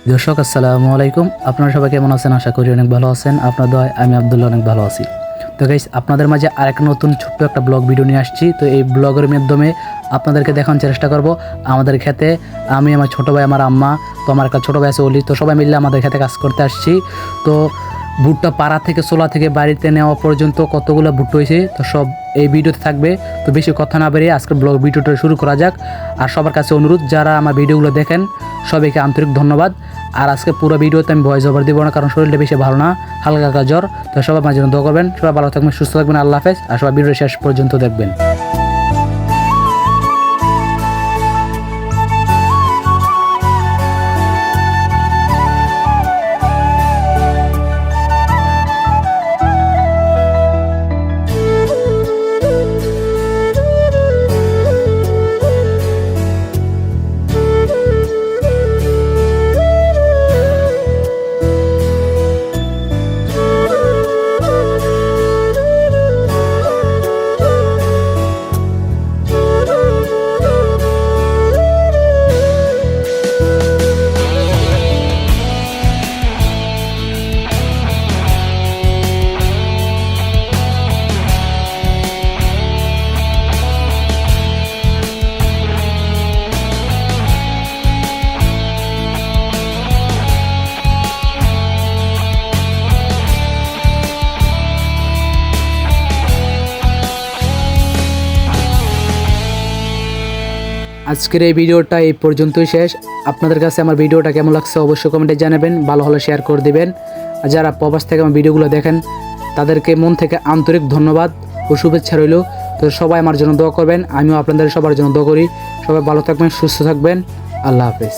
দর্শক আসসালামু আলাইকুম। আপনারা সবাই কেমন আছেন? আশা করি অনেক ভালো আছেন। আপনার দোয়ায় আমি আব্দুল্লাহ অনেক ভালো আছি। তো গাইস, আপনাদের মাঝে আরেকটা নতুন ছোট্ট একটা ব্লগ ভিডিও নিয়ে আসছি। তো এই ব্লগের মাধ্যমে আপনাদেরকে দেখানোর চেষ্টা করব আমাদের ক্ষেতে আমি, আমার ছোটো ভাই, আমার আম্মা, তো আমার একটা ছোটো ভাই আছে অলি, তো সবাই মিলে আমাদের ক্ষেতে কাজ করতে আসছি। তো ভুট্টা পাড়া থেকে চোলা থেকে বাড়িতে নেওয়া পর্যন্ত কতগুলো ভুট্টা হয়েছে তো সব এই ভিডিওতে থাকবে। তো বেশি কথা না বেরিয়ে আজকের ব্লগ ভিডিওটা শুরু করা যাক। আর সবার কাছে অনুরোধ, যারা আমার ভিডিওগুলো দেখেন সবাইকে আন্তরিক ধন্যবাদ। আর আজকে পুরো ভিডিওতে আমি ভয়েস ওভার দিব না, কারণ শরীরটা বেশি ভালো না, হালকা হালকা জ্বর। তো সবাই আমার জন্য দোয়া করবেন, সবাই ভালো থাকবেন, সুস্থ থাকবেন। আল্লাহ হাফেজ। আর সবাই ভিডিও শেষ পর্যন্ত দেখবেন। আজকের এই ভিডিওটা এই পর্যন্তই শেষ। আপনাদের কাছে আমার ভিডিওটা কেমন লাগছে অবশ্যই কমেন্টে জানাবেন, ভালো হলে শেয়ার করে দিবেন। আর যারা প্রবাস থেকে আমার ভিডিওগুলো দেখেন তাদেরকে মন থেকে আন্তরিক ধন্যবাদ ও শুভেচ্ছা রইল। তো সবাই আমার জন্য দোয়া করবেন, আমিও আপনাদের সবার জন্য দোয়া করি। সবাই ভালো থাকবেন, সুস্থ থাকবেন। আল্লাহ হাফেজ।